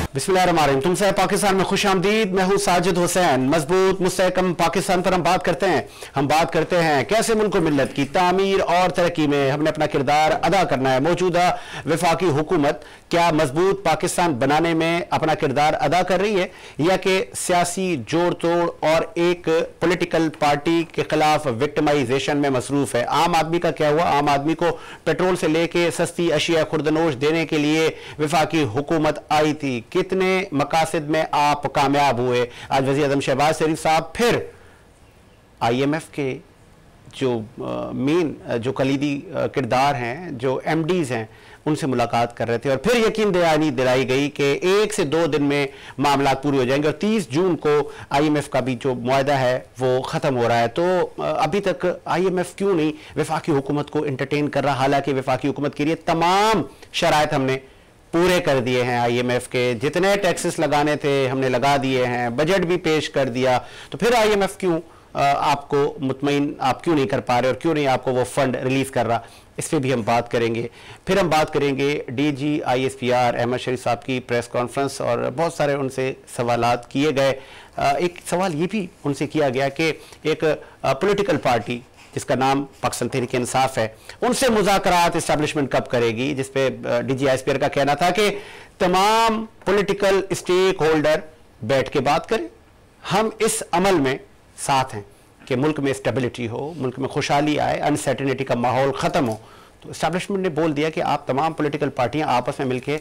बिस्मिल्लाहिर्रहमानिर्रहीम। तुमसे पाकिस्तान में खुश आमदीद। मैं हूँ साजिद हुसैन। मजबूत मुस्तहकम पाकिस्तान पर हम बात करते हैं कैसे मुल्क को मिल्लत की तामीर और तरक्की में हमने अपना किरदार अदा करना है। मौजूदा वफाकी हुकूमत क्या मजबूत पाकिस्तान बनाने में अपना किरदार अदा कर रही है या कि सियासी जोड़ तोड़ और एक पॉलिटिकल पार्टी के खिलाफ विक्टिमाइजेशन में मसरूफ है। आम आदमी का क्या हुआ? आम आदमी को पेट्रोल से लेके सस्ती अशिया खुर्दनोश देने के लिए वफाकी हुकूमत आई थी। कितने मकासद में आप कामयाब हुए? आज वज़ीर आज़म शहबाज शरीफ साहब फिर IMF के जो मेन जो कलीदी किरदार हैं, जो MDs हैं, उनसे मुलाकात कर रहे थे और फिर यकीन दिलाई गई कि 1 से 2 दिन में मामला पूरे हो जाएंगे और 30 जून को IMF का भी जो मुआहदा है वो ख़त्म हो रहा है। तो अभी तक IMF क्यों नहीं वफाकी हुकूमत को इंटरटेन कर रहा? हालांकि वफाकी हुकूमत के लिए तमाम शराइत हमने पूरे कर दिए हैं। IMF के जितने टैक्सेस लगाने थे हमने लगा दिए हैं, बजट भी पेश कर दिया। तो फिर IMF क्यों आपको मुतमईन आप क्यों नहीं कर पा रहे और क्यों नहीं आपको वो फंड रिलीज कर रहा? इस पर भी हम बात करेंगे। फिर हम बात करेंगे DG ISPR अहमद शरीफ साहब की प्रेस कॉन्फ्रेंस और बहुत सारे उनसे सवालात किए गए। एक सवाल ये भी उनसे किया गया कि एक पॉलिटिकल पार्टी जिसका नाम पाकिस्तान तहरीक इंसाफ है, उनसे मुज़ाकरात इस्टेब्लिशमेंट कब करेगी? जिसपे DG ISPR का कहना था कि तमाम पॉलिटिकल स्टेक होल्डर बैठ के बात करें, हम इस अमल में साथ हैं कि मुल्क में स्टेबिलिटी हो, मुल्क में खुशहाली आए, अनसर्टेनिटी का माहौल ख़त्म हो। तो इस्टेब्लिशमेंट ने बोल दिया कि आप तमाम पॉलिटिकल पार्टियां आपस में मिलकर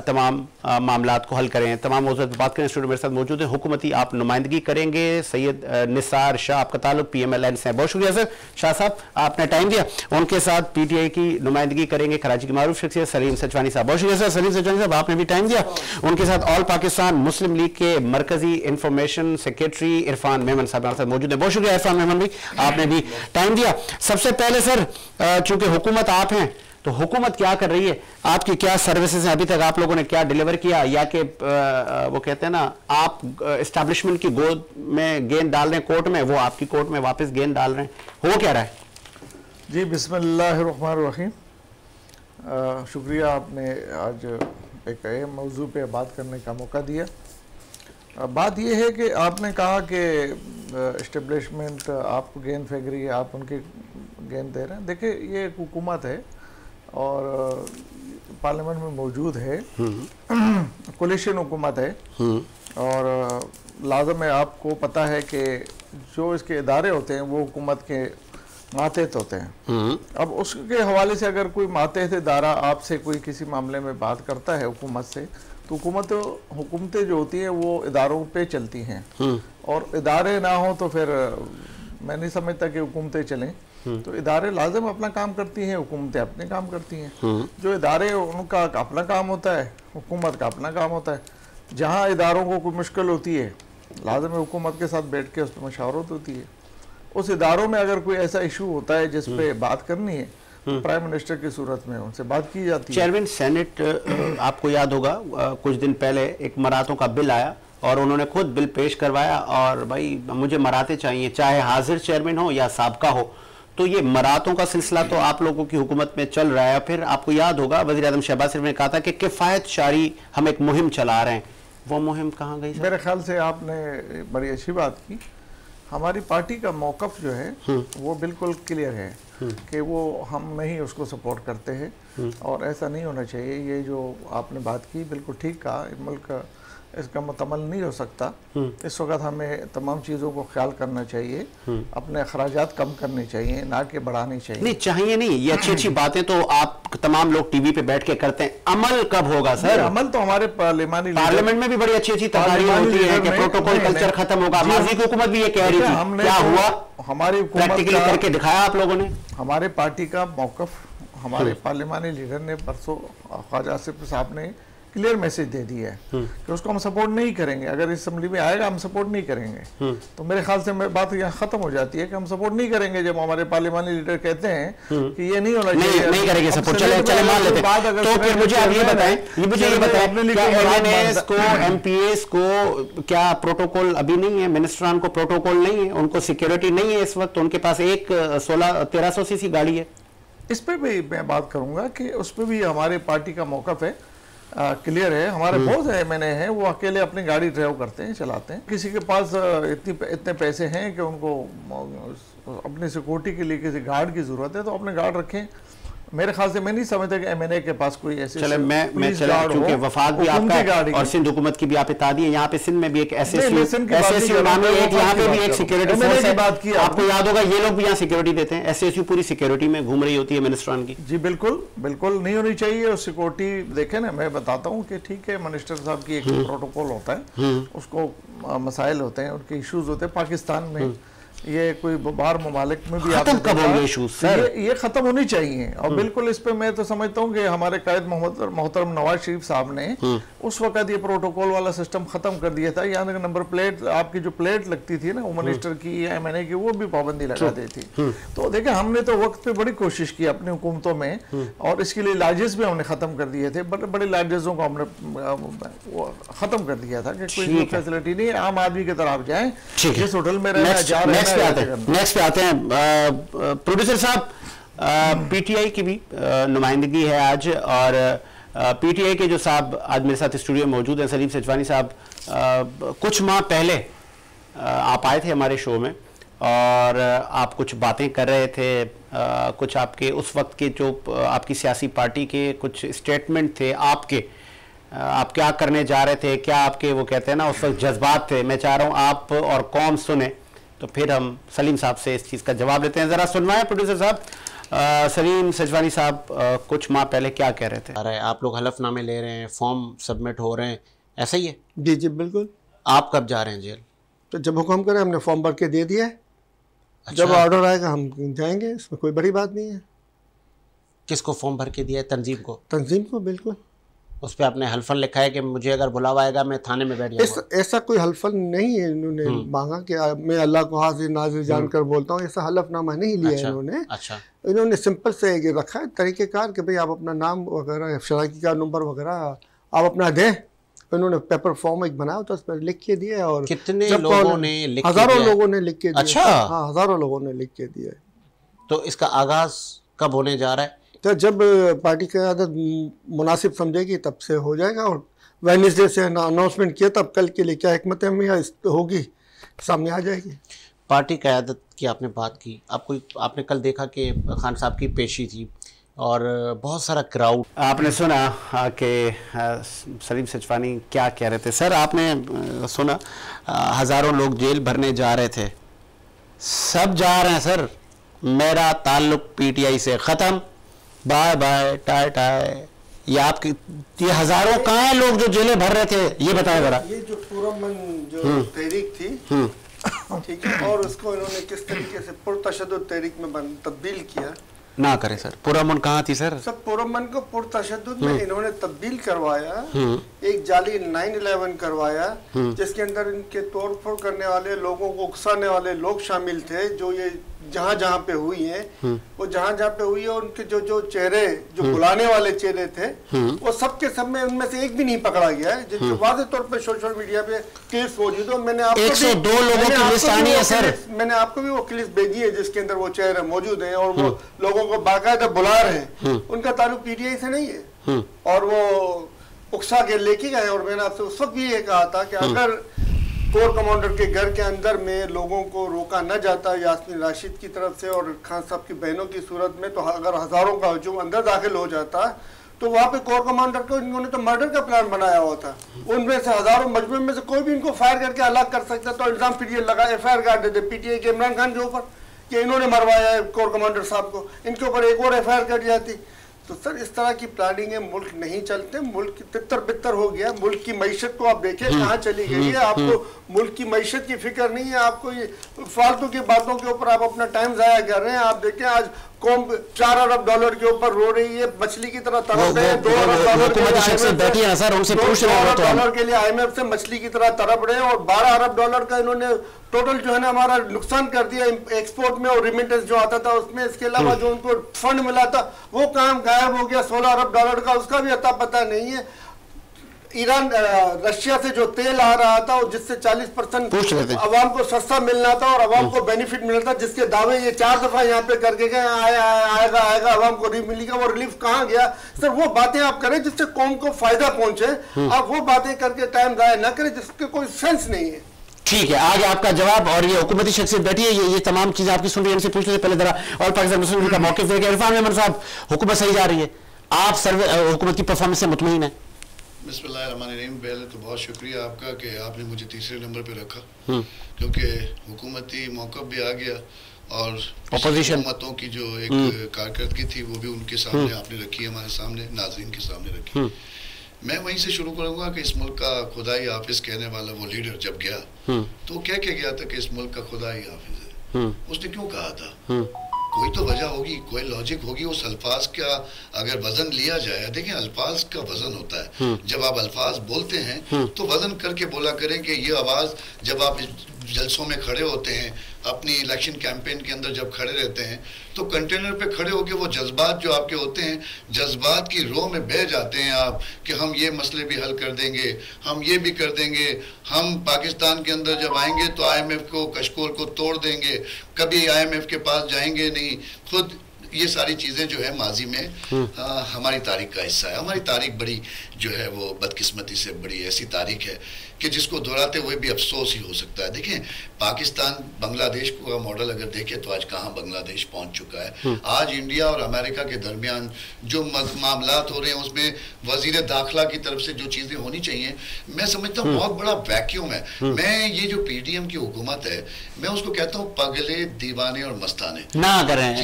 तमाम मामलात को हल करें। तमाम मौजूद पर बात करें। स्टूडियो मेरे साथ मौजूद है, हुकूमती आप नुमाइंदगी करेंगे सैयद निसार शाह, आपका ताल्लुक PMLN से है। बहुत शुक्रिया सर शाह साहब, आपने टाइम दिया। उनके साथ PTI की नुमाइंदगी करेंगे कराची की मारूफ शख्सियत सलीम सचवानी साहब। बहुत शुक्रिया सर सलीम सचवानी साहब, आपने भी टाइम दिया। उनके साथ ऑल पाकिस्तान मुस्लिम लीग के मरकजी इंफॉर्मेशन सेक्रेटरी इरफान मेमन साहब हमारे साथ मौजूद है। बहुत शुक्रिया इरफान मेमन भाई, आपने भी टाइम दिया। सबसे पहले सर, चूंकि हुकूमत आप हैं तो हुकूमत क्या कर रही है? आपकी क्या सर्विसेज हैं? अभी तक आप लोगों ने क्या डिलीवर किया? या कि वो कहते हैं ना, आप एस्टैब्लिशमेंट की गोद में गेंद डाल रहे हैं कोर्ट में, वो आपकी कोर्ट में वापस गेंद डाल रहे हैं, हो क्या रहा है? जी बिस्मिल्लाहिर्रहमानिर्रहीम। शुक्रिया, आपने आज एक अहम मौजू पे बात करने का मौका दिया। बात यह है कि आपने कहा कि एस्टेब्लिशमेंट आपको गेंद फेंक रही है, आप उनकी गेंद दे रहे हैं। देखिए, ये एक हुकूमत है और पार्लियामेंट में मौजूद है, कोलिशन हुकूमत है और लाजम है, आपको पता है कि जो इसके इदारे होते हैं वो हुकूमत के मातहत होते हैं। अब उसके हवाले से अगर कोई मातहत इदारा आपसे कोई किसी मामले में बात करता है हुकूमत से, तो हुकूमतें जो होती हैं वो इदारों पे चलती हैं और इदारे ना हो तो फिर मैं नहीं समझता कि हुकूमतें चलें। तो इदारे लाजम अपना काम करती हैं, हुकूमतें अपने काम करती हैं। जो इदारे उनका अपना काम होता है, हुकूमत का अपना काम होता है। जहाँ इदारों को कोई मुश्किल होती है, लाजम हुकूमत के साथ बैठ के उस पर मशावरत होती है। उस इदारों में अगर कोई ऐसा इशू होता है जिस पे बात करनी है, तो प्राइम मिनिस्टर की सूरत में उनसे बात की जाती है। चेयरमैन सेनेट, आपको याद होगा कुछ दिन पहले एक मरातों का बिल आया और उन्होंने खुद बिल पेश करवाया और भाई मुझे मराते चाहिए, चाहे हाजिर चेयरमैन हो या साबका हो। तो ये मरातों का सिलसिला तो आप लोगों की हुकूमत में चल रहा है। फिर आपको याद होगा वज़ीर आज़म शहबाज शरीफ ने कहा था कि किफ़ायत शारी हम एक मुहिम चला रहे हैं, वो मुहिम कहाँ गई? मेरे ख्याल से आपने बड़ी अच्छी बात की। हमारी पार्टी का मौक़िफ़ जो है वो बिल्कुल क्लियर है कि वो हम नहीं उसको सपोर्ट करते हैं और ऐसा नहीं होना चाहिए। ये जो आपने बात की बिल्कुल ठीक कहा, मुल्क इसका मुकम्मल नहीं हो सकता। इस वक्त हमें तमाम चीज़ों को ख्याल करना चाहिए, अपने अखराजात कम करने चाहिए, ना कि बढ़ाने चाहिए। नहीं चाहिए नहीं, ये अच्छी अच्छी बातें तो आप तमाम लोग टीवी पे बैठ के करते हैं, अमल कब होगा सर? अमल तो हमारे पार्लियामेंट में भी बड़ी अच्छी अच्छी तकारीरें होती है कि प्रोटोकॉल कल्चर खत्म होगा। माजी की हुकूमत भी ये कह रही थी, क्या हुआ? हमारी प्रैक्टिकली करके दिखाया आप लोगों ने। हमारे पार्टी का मौक़िफ़ हमारे पार्लियामानी लीडर ने परसों ख्वाजा आसिफ साहब ने क्लियर मैसेज दे दिया है कि उसको हम सपोर्ट नहीं करेंगे। अगर इस असेंबली में आएगा हम सपोर्ट नहीं करेंगे। तो मेरे ख्याल से बात यहाँ खत्म हो जाती है कि हम सपोर्ट नहीं करेंगे। जब हमारे पार्लियामानी लीडर कहते हैं कि ये नहीं होना चाहिए, नहीं करेंगे सपोर्ट, चले मान लेते हैं। तो फिर मुझे आप ये बताएं, MNAs को, MPAs को क्या प्रोटोकॉल अभी नहीं है? मिनिस्टरान को प्रोटोकॉल नहीं है, उनको सिक्योरिटी नहीं है इस वक्त, उनके पास एक 1300 सीसी गाड़ी है। इस पर भी मैं बात करूंगा कि उस पर भी हमारे पार्टी का मौक़िफ़ है क्लियर है। हमारे बहुत एमएनए हैं, वो अकेले अपनी गाड़ी ड्राइव करते हैं, चलाते हैं। किसी के पास इतने पैसे हैं कि उनको अपनी सिक्योरिटी के लिए किसी गार्ड की जरूरत है तो अपने गार्ड रखें। मेरे ख्याल से मैं नहीं समझता कि एमएनए के पास कोई ऐसे चूंकि वफाक भी आपका और सिंध हुकूमत की भी आप इत्ता दी है, यहाँ पे सिंध में भी एक एसएसयू नामी एक यहाँ पे भी एक सिक्योरिटी फोर्स है। बात की आपको याद होगा, ये लोग भी यहाँ सिक्योरिटी देते हैं। एसएसयू पूरी सिक्योरिटी में घूम रही होती है मिनिस्ट्रान की। जी बिल्कुल बिल्कुल नहीं होनी चाहिए। और सिक्योरिटी देखे ना, मैं बताता हूँ कि ठीक है, मिनिस्टर साहब की एक प्रोटोकॉल होता है, उसको मसाइल होते हैं, उनके इश्यूज होते हैं। पाकिस्तान में ये कोई बाहर ममालिक में भी खत्म कब होंगे इश्यूज सर? ये खत्म होनी चाहिए। और बिल्कुल इस पे मैं तो समझता हूँ कि हमारे कायद मोहतरम नवाज शरीफ साहब ने उस वक्त ये प्रोटोकॉल वाला सिस्टम खत्म कर दिया था। यहाँ नंबर प्लेट, आपकी जो प्लेट लगती थी ना होम मिनिस्टर की या एमएनए की, वो भी पाबंदी लगा दी थी। तो देखिए, हमने तो वक्त पे बड़ी कोशिश की अपनी हुकूमतों में, और इसके लिए लार्जेस भी हमने खत्म कर दिए थे। बड़े बड़े लार्जेसों को हमने खत्म कर दिया था कि कोई फैसिलिटी नहीं है, आम आदमी की तरफ जाए, जिस होटल में रहना जा रहे हैं। नेक्स्ट पे आते हैं प्रोड्यूसर साहब, पीटीआई की भी नुमाइंदगी है आज, और पीटीआई के जो साहब आज मेरे साथ स्टूडियो में मौजूद हैं, सलीम सिजवानी साहब, कुछ माह पहले आप आए थे हमारे शो में और आप कुछ बातें कर रहे थे, कुछ आपके उस वक्त के जो आपकी सियासी पार्टी के कुछ स्टेटमेंट थे आपके, आप क्या करने जा रहे थे, क्या आपके वो कहते हैं ना उस वक्त जज्बात थे। मैं चाह रहा हूँ आप और कौम सुने, तो फिर हम सलीम साहब से इस चीज़ का जवाब देते हैं। ज़रा सुनवाएं प्रोड्यूसर साहब। सलीम सिजवानी साहब, कुछ माह पहले क्या कह रहे थे? अरे आप लोग हलफनामे ले रहे हैं, फॉर्म सबमिट हो रहे हैं, ऐसा ही है? जी जी बिल्कुल। आप कब जा रहे हैं जेल? तो जब हुक्म करें, हमने फॉर्म भर के दे दिया है। अच्छा। जब ऑर्डर आएगा हम जाएंगे, इसमें कोई बड़ी बात नहीं है। किसको फॉर्म भर के दिया है? तंजीम को? तंजीम को, बिल्कुल। उस पर आपने हल्फन लिखा है कि मुझे अगर बुलावा आएगा मैं थाने में बैठ जाऊंगा? ऐसा कोई हल्फन नहीं है इन्होंने मांगा कि मैं अल्लाह को हाजिर नाजिर जानकर बोलता हूँ, ऐसा हलफनामा नहीं लिया अच्छा, इन्होंने। अच्छा। इन्होंने सिंपल से ये रखा है तरीक़ेकार कि भाई आप अपना नाम वगैरह, शराकी का नंबर वगैरह आप अपना दें। इन्होंने पेपर फॉर्म एक बनाया तो उस पर लिख के दिया। और कितने लोगों ने लिख के दिया? हज़ारों लोगों ने लिख के दिया। अच्छा। हाँ, हज़ारों लोगों ने लिख के दिया। तो इसका आगाज़ कब होने जा रहा है? तो जब पार्टी की क़यादत मुनासिब समझेगी तब से हो जाएगा। और वेडनेसडे से अनाउंसमेंट किया, तब कल के लिए क्या हिकमत अमली होगी सामने आ जाएगी। पार्टी क़यादत की आपने बात की, आपने कल देखा कि खान साहब की पेशी थी और बहुत सारा क्राउड। आपने सुना कि सलीम सिजवानी क्या कह रहे थे? सर आपने सुना हज़ारों लोग जेल भरने जा रहे थे, सब जा रहे हैं सर, मेरा ताल्लुक पीटीआई से ख़त्म, बाय बाय टाय टाय। ये हजारों कहाँ हैं लोग जो जेलें भर रहे थे, ये बताएं जरा। ये जो पुरअमन जो तहरीक थी, ठीक है, और उसको इन्होंने किस तरीके से पुरतशद्दुद तहरीक में तब्दील किया। ना करें सर, पुरअमन कहाँ थी सर? सब पुरअमन को पुरतशद्दुद में इन्होंने तब्दील करवाया। एक जाली 9/11 करवाया, जिसके अंदर इनके तोड़फोड़ करने वाले लोगों को उकसाने वाले लोग शामिल थे, जो ये जहाँ जहाँ पे हुई हैं, वो जहाँ जहाँ पे हुई है, उनके जो जो चेहरे, जो बुलाने वाले चेहरे थे, वो सब के सब में उनमें से एक भी नहीं पकड़ा गया है, जिसके वाज़ेह तौर पे सोशल मीडिया पे क्लिप्स मौजूद है। मैंने आपको 102 लोगों की लिस्ट आनी है सर। मैंने आपको भी वो क्लिप्स भेजी है जिसके अंदर वो चेहरे मौजूद हैं और वो लोगों को बाकायदा बुला रहे हैं। उनका ताल्लुक पीटीआई से नहीं है, और वो उकसा के लेके गए। और मैंने आपसे उस वक्त भी ये कहा था कि अगर कोर कमांडर के घर के अंदर में लोगों को रोका न जाता यास्मीन राशिद की तरफ से और खान साहब की बहनों की सूरत में, तो अगर हजारों का हजूम अंदर दाखिल हो जाता, तो वहाँ पे कोर कमांडर को इन्होंने तो मर्डर का प्लान बनाया हुआ था। उनमें से हजारों मजमे में से कोई भी इनको फायर करके हलाक कर सकता, तो इल्जाम फिर ये लगा, FIR काट देते पीटीआई के इमरान खान के ऊपर कि इन्होंने मरवाया है कोर कमांडर साहब को, इनके ऊपर एक और FIR कट जाती। तो सर इस तरह की प्लानिंग है, मुल्क नहीं चलते, मुल्क तितर बितर हो गया। मुल्क की मैशत को आप देखें कहाँ चली गई है। आपको मुल्क की मैशत की फिक्र नहीं है, आपको ये फालतू की बातों के ऊपर आप अपना टाइम जाया कर रहे हैं। आप देखें आज कौम $4 अरब के ऊपर रो रही है, मछली की तरह तड़प रहे हैं। $2 अरब के लिए IMF से मछली की तरह तड़प रहे हैं, और $12 अरब का इन्होंने टोटल जो है ना हमारा नुकसान कर दिया एक्सपोर्ट में और रिमिटेंस जो आता था उसमें। इसके अलावा जो उनको फंड मिला था वो काम गायब हो गया, $16 अरब का, उसका भी अता पता नहीं है। ईरान रशिया से जो तेल आ रहा था और जिससे 40% अवाम को सस्ता मिलना था और अवाम को बेनिफिट मिलना था, जिसके दावे ये 4 दफा यहाँ पे करके गए आएगा अवाम को रिलीफ मिलेगा, वो रिलीफ कहाँ गया? सर वो बातें आप करें जिससे कौम को फायदा पहुंचे, आप वो बातें करके टाइम जाया ना करें जिसके कोई सेंस नहीं है। ठीक है, आगे आपका जवाब। और ये हुकूमती शख्सियत बैठी है, ये तमाम चीजें आपकी सुन रही है, इनसे पूछने से पहले जरा और पाकिस्तान मुस्लिम लीग का मौक़िफ़ देखें। इरफान मेमन साहब, हुकूमत सही जा रही है, आप हुकूमत की परफॉर्मेंस से मुतमईन है? बिस्मिल्लाहिर्रहमानिर्रहीम। पहले तो बहुत शुक्रिया आपका कि आपने मुझे तीसरे नंबर पे रखा, क्योंकि हुकूमती मौक़िफ़ भी आ गया और अपोजिशन हुकूमतों की जो एक कारकर्दगी थी वो भी उनके सामने आपने रखी, हमारे सामने नाज़रीन के सामने रखी। मैं वहीं से शुरू करूंगा कि इस मुल्क का खुदाई हाफिज कहने वाला वो लीडर जब गया तो कह के गया था कि इस मुल्क का खुदाई हाफिज है। उसने क्यों कहा था? कोई तो वजह होगी, कोई लॉजिक होगी। उस अल्फाज का अगर वजन लिया जाए, देखिए अल्फाज का वजन होता है, जब आप अल्फाज बोलते हैं तो वजन करके बोला करें कि ये आवाज़ जब आप जलसों में खड़े होते हैं, अपनी इलेक्शन कैंपेन के अंदर जब खड़े रहते हैं, तो कंटेनर पे खड़े होकर वो जज्बात जो आपके होते हैं, जज्बात की रो में बह जाते हैं आप कि हम ये मसले भी हल कर देंगे, हम ये भी कर देंगे, हम पाकिस्तान के अंदर जब आएंगे तो IMF को, कशकोल को तोड़ देंगे, कभी IMF के पास जाएंगे नहीं खुद। ये सारी चीज़ें जो है माजी में हमारी तारीख का हिस्सा है। हमारी तारीख बड़ी जो है वो बदकिस्मती से बड़ी ऐसी तारीख है कि जिसको दोहराते हुए भी अफसोस ही हो सकता है। देखें, पाकिस्तान बांग्लादेश का मॉडल अगर देखें तो आज कहाँ बांग्लादेश पहुँच चुका है। आज इंडिया और अमेरिका के दरमियान जो मामलात हो रहे हैं उसमें वजीर दाखिला की तरफ से जो चीज़ें होनी चाहिए, मैं समझता हूँ बहुत बड़ा वैक्यूम है। मैं ये जो PDM की हुकूमत है, मैं उसको कहता हूँ पगले, दीवाने और मस्ताने। ना करें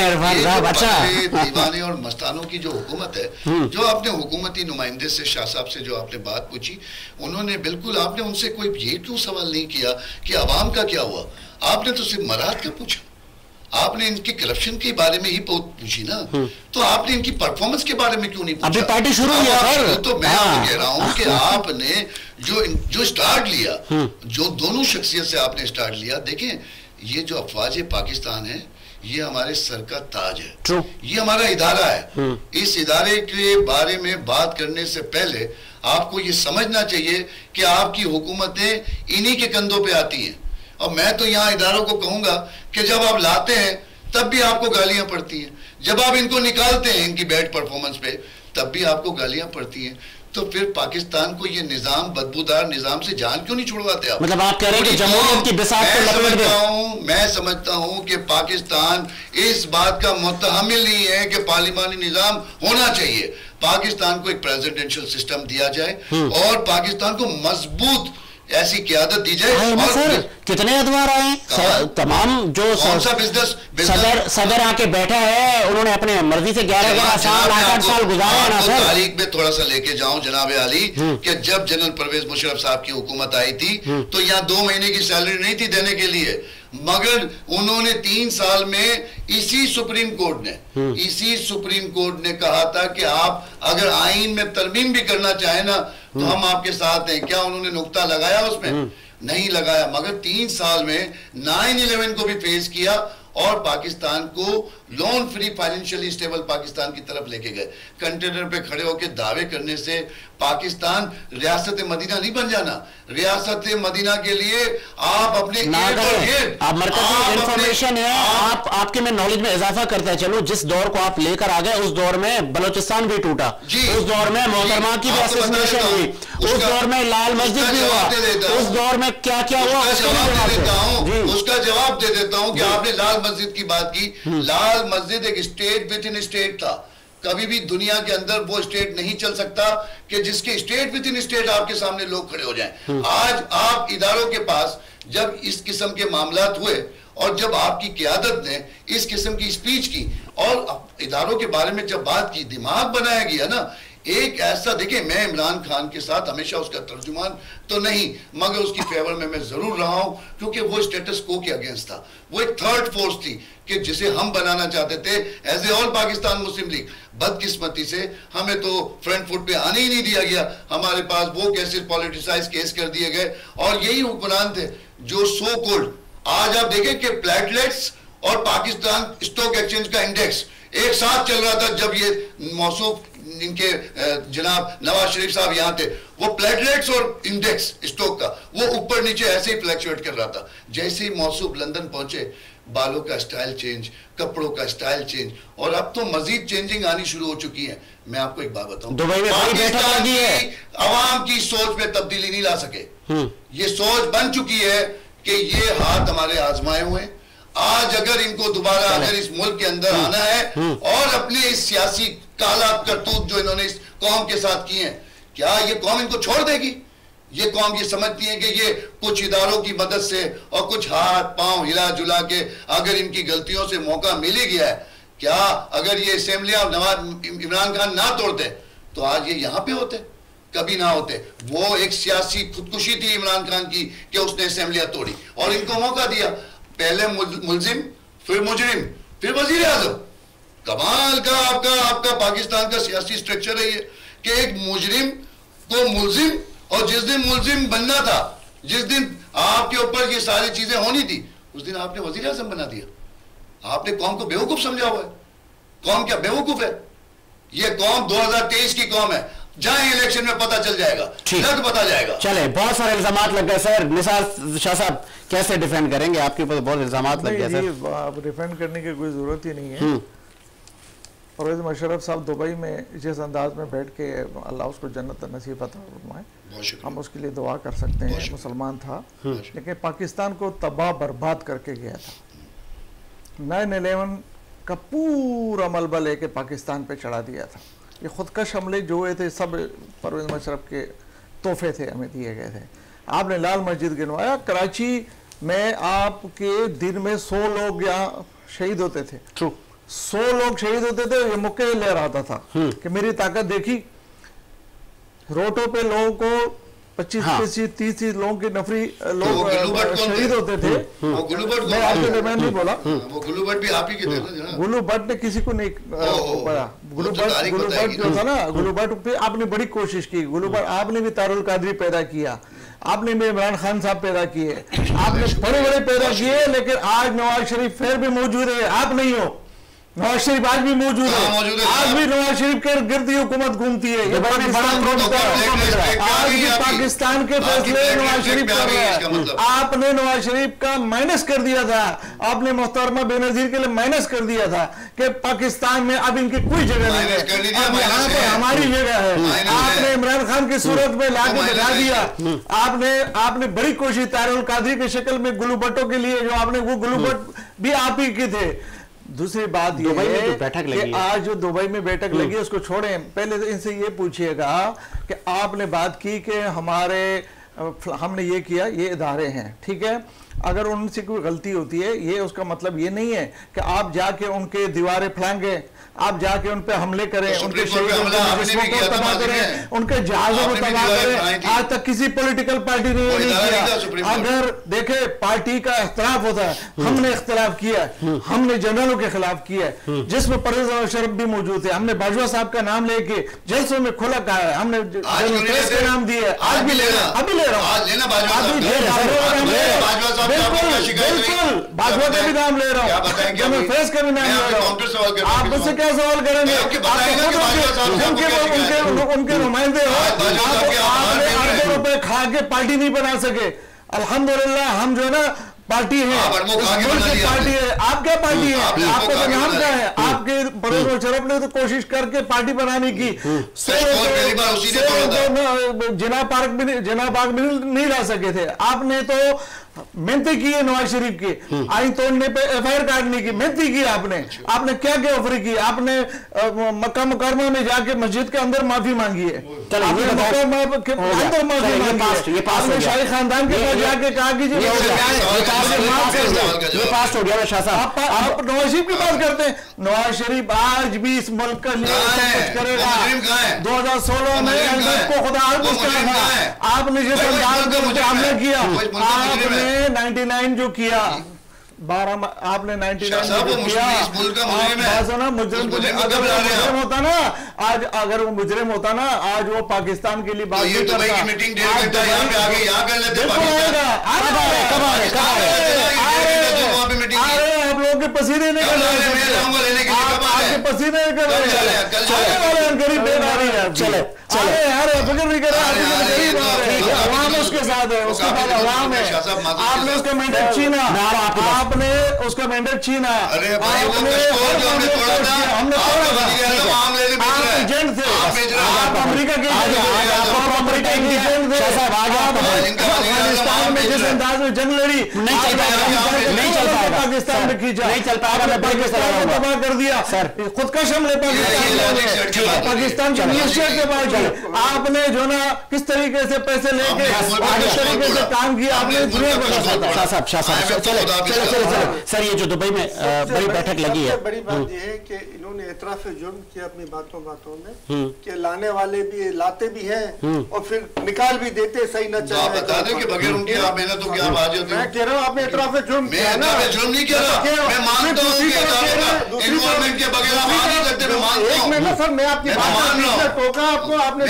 दीवाने और मस्तानों की जो हुकूमत है, जो आपने हुकूमती नुमाइंदे से, शाह साहब से जो आपने बात पूछी, उन्होंने बिल्कुल, आपने उनसे कोई ये क्यों सवाल नहीं किया कि अवाम का क्या हुआ? आपने तो सिर्फ मराद का पूछा, आपने इनके करप्शन के बारे में ही पूछी ना, तो आपने इनकी परफॉर्मेंस के बारे में क्यों नहीं पूछा? अभी पार्टी शुरू हुई है। तो मैं कह रहा हूँ कि आपने जो स्टार्ट लिया, जो दोनों शख्सियत से आपने स्टार्ट लिया, देखें ये जो अफवाज पाकिस्तान है ये हमारे सर का ताज है, ये हमारा इदारा है। इस इदारे के बारे में बात करने से पहले आपको ये समझना चाहिए कि आपकी हुकूमतें इन्हीं के कंधों पे आती हैं। और मैं तो यहाँ इदारों को कहूँगा कि जब आप लाते हैं तब भी आपको गालियाँ पड़ती हैं, जब आप इनको निकालते हैं इनकी बैड परफॉर्मेंस पे तब भी आपको गालियाँ पड़ती हैं। तो फिर पाकिस्तान को ये निजाम, बदबूदार निजाम से जान क्यों नहीं छुड़वाते आप? मतलब आप कह रहे हैं कि जमहूरियत की बिसात को मैं समझता हूँ कि पाकिस्तान इस बात का मुतहमिल नहीं है कि पार्लिमानी निजाम होना चाहिए। पाकिस्तान को एक प्रेसिडेंशियल सिस्टम दिया जाए और पाकिस्तान को मजबूत ऐसी क़यादत दी जाए। और सर कितने अदवार आए, तमाम जो सदर आके बैठा है, उन्होंने अपने मर्जी से 11 साल 8 साल गुजारे ना सर। तारीख में थोड़ा सा लेके जाऊं जनाब आली कि जब जनरल परवेज मुशर्रफ साहब की हुकूमत आई थी तो यहाँ 2 महीने की सैलरी नहीं थी देने के लिए, मगर उन्होंने 3 साल में इसी सुप्रीम कोर्ट ने कहा था कि आप अगर आईन में तरमीम भी करना चाहे ना तो हम आपके साथ हैं। क्या उन्होंने नुक्ता लगाया उसमें? नहीं लगाया, मगर 3 साल में 9/11 को भी फेस किया और पाकिस्तान को loan free, financially stable Pakistan की तरफ लेके गए। कंटेनर पे खड़े होकर दावे करने से पाकिस्तान रियासत मदीना नहीं बन जाना। रियासत मदीना के लिए आप अपने इंफॉर्मेशन है, आपके में नॉलेज में इजाफा करता है। चलो, जिस दौर को आप लेकर आ गए उस दौर में बलोचिस्तान भी टूटा, उस दौर में मोहतरमा की भी असोसिएशन हुई, उस दौर में लाल मस्जिद भी हुआ, उस दौर में क्या क्या हुआ उसका जवाब दे देता हूं कि आपने लाल मस्जिद की बात की। लाल मस्जिद एक स्टेट विद इन स्टेट था। कभी भी दुनिया के अंदर वो स्टेट नहीं चल सकता कि जिसके स्टेट विद इन स्टेट आपके सामने लोग खड़े हो जाएं। आज आप इदारों के पास जब इस किस्म के मामलात हुए और जब आपकी क़यादत ने इस किस्म की स्पीच की और इदारों के बारे में जब बात की, दिमाग बनाया गया ना एक ऐसा। देखिए, मैं इमरान खान के साथ हमेशा उसका तर्जुमान तो नहीं, मगर उसकी फेवर में मैं जरूर रहा हूं, क्योंकि वो स्टेटस को के अगेंस्ट था। वो एक थर्ड फोर्स थी कि जिसे हम बनाना चाहते थे एज ए ऑल पाकिस्तान मुस्लिम लीग। बदकिस्मती से हमें तो फ्रंट फुट पे आने ही नहीं दिया गया। हमारे पास वो केसेस, पॉलिटिसाइज केस कर दिए गए और यही हुक्मरान थे जो सो कोल्ड। आज आप देखें कि प्लेटलेट्स और पाकिस्तान स्टॉक एक्सचेंज का इंडेक्स एक साथ चल रहा था जब ये मौसूफ इनके जनाब नवाज शरीफ साहब यहाँ थे, वो प्लेटलेट्स और इंडेक्स स्टॉक का वो ऊपर नीचे ऐसे ही फ्लक्चुएट कर रहा था। जैसे ही मौसूफ लंदन पहुंचे, बालों का स्टाइल चेंज, कपड़ों का स्टाइल चेंज, और अब तो मजीद चेंजिंग आनी शुरू हो चुकी है। मैं आपको एक बात बताऊं, दुबई में पाकिस्तान की आवाम की सोच में तब्दीली नहीं ला सके। ये सोच बन चुकी है कि ये हाथ हमारे आजमाए हुए। आज अगर इनको दोबारा अगर इस मुल्क के अंदर आना है और अपने इस सियासी काला करतूत जो इन्होंने इस कौम के साथ किए हैं, क्या ये कौम इनको छोड़ देगी? ये कौम ये समझती है कि ये कुछ इदारों की मदद से और कुछ हाथ पांव हिला जुला के अगर इनकी गलतियों से मौका मिल ही गया है, क्या अगर ये असेंबली ऑफ नवाज इमरान खान ना तोड़ते तो आज ये यहाँ पे होते? कभी ना होते। वो एक सियासी खुदकुशी थी इमरान खान की कि उसने असेंबलियां तोड़ी और इनको मौका दिया। पहले मुलजिम, फिर मुजरिम, फिर वजीर आजम। कमाल का आपका पाकिस्तान का सियासी स्ट्रक्चर है ये कि एक मुजरिम को मुलजिम, और जिस दिन मुलजिम बनना था, जिस दिन आपके ऊपर ये सारी चीजें होनी थी, उस दिन आपने वजीर आजम बना दिया। आपने कौम को बेवकूफ समझा हुआ है। कौम क्या बेवकूफ है? ये कौम 2023 की कौम है। जाए इलेक्शन में पता चल जाएगा, लग पता जाएगा। चले, बहुत सारे इल्जामात लग गए सर। निसार शाह साहब कैसे डिफेंड करेंगे? आपके ऊपर बहुत इल्जामात लग गए सर। आप डिफेंड करने की कोई जरूरत ही नहीं है। परवेज मुशर्रफ साहब दुबई में जिस अंदाज में बैठ के, अल्लाह उसको जन्नत नसीब अता फरमाए, हम उसके लिए दुआ कर सकते हैं। मुसलमान था लेकिन पाकिस्तान को तबाह बर्बाद करके गया था। 9/11 का पूरा मलबा लेके पाकिस्तान पे चढ़ा दिया था। ये खुदकश हमले जो हुए थे सब परवेज मुशर्रफ के तोहफे थे, हमें दिए गए थे। आपने लाल मस्जिद गिनवाया, कराची में आपके दिन में 100 लोग यहाँ शहीद होते थे। 100 लोग शहीद होते थे। ये मुक्के ले रहा था कि मेरी ताकत देखी। रोडों पे लोगों को 25-30 लोगों की नफरी लोग शहीद होते थे। मैं आपके दरमियान नहीं बोला, वो गुल्लू भट्ट भी आप ही के थे ना। गुल्लू भट्ट ने किसी को नहीं पड़ा। गुल्लू भट्ट जो था ना, गुल्लू भट्ट पे आपने बड़ी कोशिश की। गुल्लू भट्ट आपने भी तारुल कादरी पैदा किया, आपने भी इमरान खान साहब पैदा किए, आपने बड़े बड़े पैदा किए। लेकिन आज नवाज शरीफ फिर भी मौजूद है, आप नहीं हो। नवाज शरीफ आज भी मौजूद है। आज भी नवाज शरीफ के गिर्द हुकूमत घूमती है। ये आज भी पाकिस्तान के फैसले नवाज शरीफ कर रहा है। आपने नवाज शरीफ का माइनस कर दिया था, आपने मोहतरमा बेनजीर के लिए माइनस कर दिया था कि पाकिस्तान में अब इनकी कोई जगह नहीं है, अब यहाँ पर हमारी जगह है। आपने इमरान खान की सूरत में लाके बिठा दिया। आपने बड़ी कोशिश तारुल कादरी की शक्ल में गुल्लू भट्टों के लिए, जो आपने वो गुल्लू भट्ट भी आप ही के थे। दूसरी बात ये है कि आज जो दुबई में बैठक लगी उसको छोड़ें, पहले तो इनसे ये पूछिएगा कि आपने बात की कि हमने ये किया, ये इदारे हैं, ठीक है। अगर उनसे कोई गलती होती है, ये उसका मतलब ये नहीं है कि आप जाके उनके दीवारें फैलाएंगे, आप जाके उन पे हमले करें, उनके शहीदों को तबाह करें, उनके जहाजों को तबाह करें। आज तक किसी पॉलिटिकल पार्टी ने नहीं किया। अगर देखे पार्टी का इख्तिलाफ होता है, हमने इख्तिलाफ किया, हमने जनरलों के खिलाफ किया, जिसमें परवेज मुशर्रफ भी मौजूद है। हमने बाजवा साहब का नाम लेके जलसों में खुला कहा है, हमने का नाम दिया, आज भी ले रहा हूँ, अभी ले रहा हूँ, बिल्कुल बाजवा का भी नाम ले रहा हूँ, मैं फेस का भी नाम ले रहा हूँ। आप मुझसे क्या सवाल करेंगे? उनके नुमाइंदे हो, आपने अरबों रुपए खा के पार्टी नहीं बना सके। अल्हम्दुलिल्लाह हम जो है ना पार्टी है, पार्टी है। आप क्या पार्टी है? आपका तो नाम क्या है? आपके परवेज मुशर्रफ ने तो कोशिश करके पार्टी बनाने की, जिना पार्क भी नहीं ला सके थे। आपने तो मेहनती की है नवाज शरीफ की, आइन तोड़ने पे FIR काटने की मेहनती की आपने क्या क्या ऑफर की? आपने मक्का मुकरमा में जाके मस्जिद के अंदर माफी मांगी है, अंदर माफी मांगी है। आपने शाही खानदान के पास जाके कहा कि आप नवाज शरीफ की बात करते हैं। नवाज शरीफ आज भी इस मुल्क का लिए कुछ करेगा। 2016 में को खुदा आपने जिस अंदाज में मुझे हमला किया, आपने 99 जो किया, 12 आपने 99 किया। मुजरिम होता ना आज, अगर वो मुजरिम होता ना आज वो पाकिस्तान के लिए बात नहीं करता। आप लोग आपके पसीने नहीं कर रहे आपके पसीने नहीं कर रहे गरीब बेदारी है। चले यार फिक्र नहीं कर रहा, गरीब आवाम उसके साथ है, उसके बाद आवाम है। आपने उसका मैंडेट छीना, आपने उसका मैंडेट छीना, हमने आप एजेंट थे, आप अमेरिका के अफगानिस्तान में जिस अंदाज में जंग लड़ी नहीं चल पाएगा, पाकिस्तान में खींचा, नहीं चल पाएगा, पाकिस्तान को तबाह कर दिया, खुदकश हमले पाकिस्तान की मीशत के बाद आपने जो ना किस तरीके से पैसे लेके किस तरीके से काम किया आपने। सर ये जो दुबई में बड़ी बैठक लगी है, बड़ी बात यह है कि इन्होंने एतराफ जुर्म किया अपनी बातों में कि लाने वाले भी लाते भी हैं और फिर निकाल भी देते, सही न चले। आप बता दें कि बगैर उनकी आप मेहनत तो क्या आप आज मैं कह रहा हूँ आपने एतराफ जुर्म किया ना, जुर्म नहीं किया, मैं मानता हूँ कि इन्वॉल्वमेंट के बगैर आप आ नहीं सकते, मैं मानता हूँ। एक मिनट सर, मैं आपकी बात टोका आपको, आपने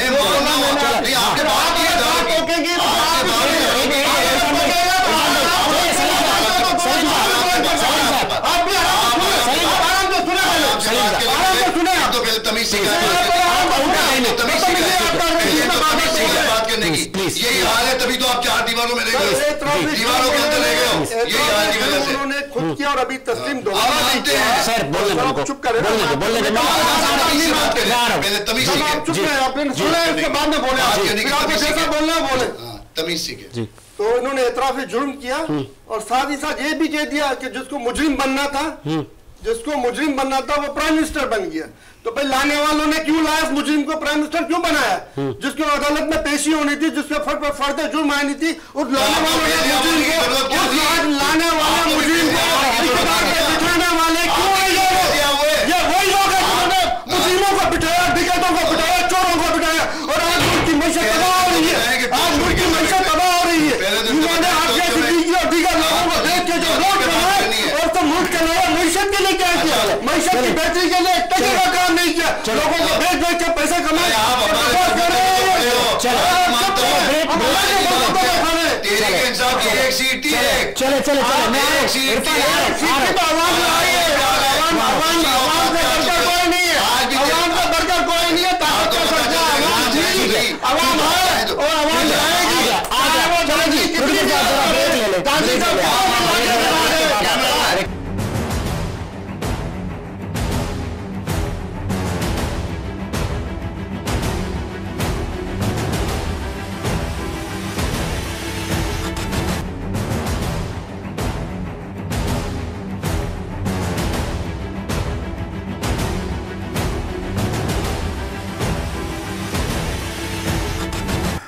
यही हाल है, तभी तो आप चार दीवारों में रह गए, दीवारों के अंदर रह गए, यही हाल की वजह से उन्होंने खुद किया और अभी तस्लीम दोबारा नहीं किया। सर बोलने दो, चुप करें, पहले तमीज सीखे, चुप करें, आपने सुना है उसके बाद में बोले, आपको जैसा बोलना बोले, तमीज सीखे। तो इन्होंने एतराफ जुर्म किया और साथ ही साथ ये भी कह दिया कि जिसको मुजरिम बनना था वो प्राइम मिनिस्टर बन गया। तो भाई लाने वालों ने क्यों लाया उस मुजरिम को, प्राइम मिनिस्टर क्यों बनाया? जिसको अदालत में पेशी होनी थी, जिसके फर्द जुर्म आनी थी, उस लाने वालों ने मुजरिम को लाने वाले मुजरिम को बिठाने वाले क्यों? ये वही लोग हैं जिन्होंने मुजरिमों को बिठाया, डिकैतों को बिठाया, चोरों को बिठाया और आज मुल्क की मैशत तबाह हो रही है, आज मुल्क की मैशत तबाह हो रही है। इन्होंने आपके सिद्दीकी और दीगर लोगों को देख के जो वोट बनाए और तो मुल्क के लिए मैशत के लिए क्या किया, मैशत की बेहतरी के लिए टके का काम नहीं किया, लोगों को बेच बेच के पैसे कमाए। चले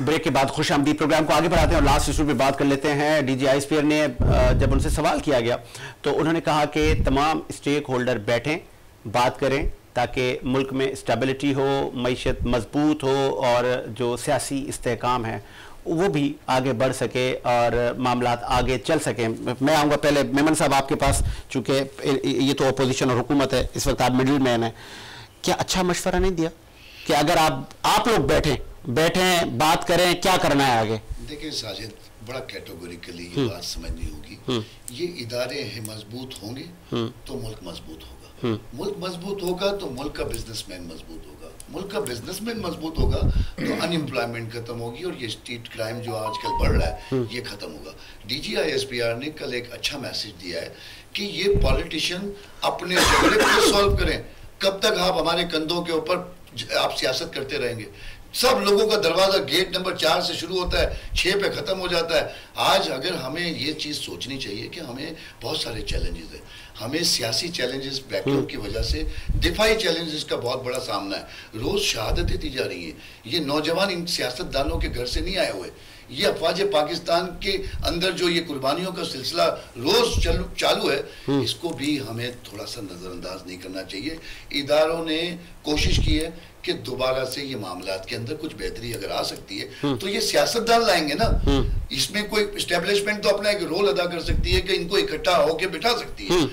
ब्रेक के बाद खुश आमदीद प्रोग्राम को आगे बढ़ाते हैं और लास्ट इशू पे बात कर लेते हैं। डीजी आईएसपीआर ने जब उनसे सवाल किया गया तो उन्होंने कहा कि तमाम स्टेक होल्डर बैठें, बात करें ताकि मुल्क में स्टेबिलिटी हो, मईशत मजबूत हो और जो सियासी इस्तेहकाम है वो भी आगे बढ़ सके और मामलात आगे चल सकें। मैं आऊँगा पहले मेमन साहब आपके पास, चूँकि ये तो अपोजिशन और हुकूमत है, इस वक्त आप मिडिल मैन है, क्या अच्छा मशवरा नहीं दिया कि अगर आप लोग बैठें बात करें, क्या करना है आगे? देखिए साजिद, बड़ा कैटेगोरिकली ये बात समझनी होगी, ये इदारे मजबूत होंगे तो मुल्क मजबूत होगा, मुल्क मजबूत होगा तो मुल्क का बिजनेसमैन मजबूत होगा, मुल्क का बिजनेसमैन मजबूत होगा तो अनएम्प्लॉयमेंट खत्म होगी और ये स्ट्रीट क्राइम जो आजकल बढ़ रहा है ये खत्म होगा। डीजी आईएसपीआर ने कल एक अच्छा मैसेज दिया है कि ये पॉलिटिशियन अपने झगड़े को सॉल्व करें। कब तक आप हमारे कंधों के ऊपर आप सियासत करते रहेंगे? सब लोगों का दरवाजा गेट नंबर 4 से शुरू होता है, 6 पे खत्म हो जाता है। आज अगर हमें ये चीज़ सोचनी चाहिए कि हमें बहुत सारे चैलेंजेस हैं, हमें सियासी चैलेंजेस वैक्यूम की वजह से, दिफाई चैलेंजेस का बहुत बड़ा सामना है। रोज़ शहादतें दी जा रही हैं, ये नौजवान इन सियासतदानों के घर से नहीं आए हुए, ये अफवाज पाकिस्तान के अंदर जो ये कुर्बानियों का सिलसिला रोज़ चालू है, इसको भी हमें थोड़ा सा नज़रअंदाज नहीं करना चाहिए। इदारों ने कोशिश की है कि दोबारा से ये मामलात के अंदर कुछ बेहतरी अगर आ सकती है तो ये सियासतदान लाएंगे ना, इसमें कोई एस्टेब्लिशमेंट तो अपना एक रोल अदा कर सकती है कि इनको इकट्ठा होकर बिठा सकती है,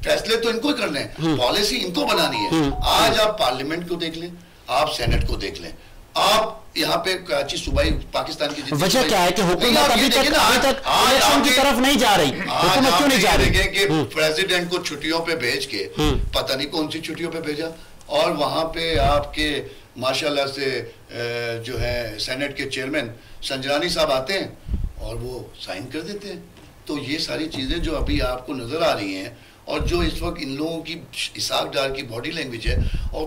फैसले तो इनको ही करने हैं, पॉलिसी इनको बनानी है। आज आप पार्लियामेंट को देख लें, आप सेनेट को देख लें, आप यहाँ पे कराची सूबाई पाकिस्तान की वजह क्या है कि हुकूमत अभी तक इलेक्शन की तरफ नहीं जा रही? हुकूमत क्यों नहीं जा रही? देखें कि प्रेसिडेंट को छुट्टियों पे भेज के पता नहीं कौन सी छुट्टियों पे भेजा, और वहां पे आपके माशाल्लाह से जो है सेनेट के चेयरमैन संजरानी साहब आते हैं और वो साइन कर देते हैं। तो ये सारी चीजें जो अभी आपको नजर आ रही हैं, और जो इस वक्त इन लोगों की इसाक डार की बॉडी लैंग्वेज है, और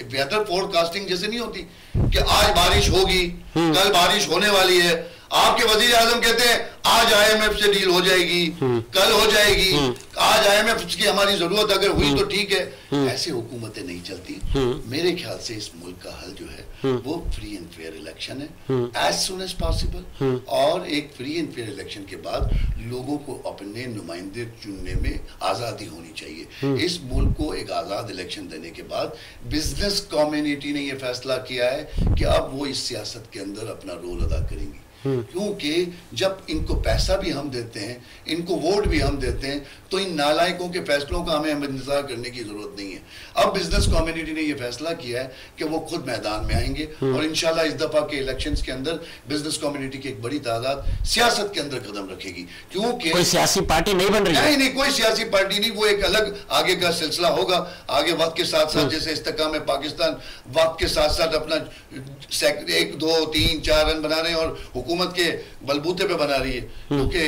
वेदर फोरकास्टिंग जैसे नहीं होती कि आज बारिश होगी, कल बारिश होने वाली है। आपके वजीर आजम कहते हैं आज IMF से डील हो जाएगी, कल हो जाएगी, आज IMF की हमारी जरूरत अगर हुई तो ठीक है। ऐसे हुकूमतें नहीं चलती। मेरे ख्याल से इस मुल्क का हल जो है वो फ्री एंड फेयर इलेक्शन है एज सुन एज पॉसिबल, और एक फ्री एंड फेयर इलेक्शन के बाद लोगों को अपने नुमाइंदे चुनने में आजादी होनी चाहिए। इस मुल्क को एक आजाद इलेक्शन देने के बाद बिजनेस कम्युनिटी ने यह फैसला किया है कि अब वो इस सियासत के अंदर अपना रोल अदा करेंगी, क्योंकि जब इनको पैसा भी हम देते हैं, इनको वोट भी हम देते हैं, तो इन नालायकों के फैसलों का हमें इंतजार करने की जरूरत नहीं है। अब बिजनेस कम्युनिटी ने यह फैसला किया है कि वो खुद मैदान में आएंगे, और इंशाल्लाह इस दफा के इलेक्शंस के अंदर बिजनेस कम्युनिटी की एक बड़ी तादाद सियासत के अंदर कदम रखेगी, क्योंकि कोई सियासी पार्टी नहीं बन रही। नहीं, कोई सियासी पार्टी नहीं, वो एक अलग आगे का सिलसिला होगा। आगे वक्त के साथ साथ जैसे इस्तेकाम में पाकिस्तान वक्त के साथ साथ अपना 1, 2, 3, 4 रन बना रहे हैं और हुकूमत के बलबूते पे बना रही है, क्योंकि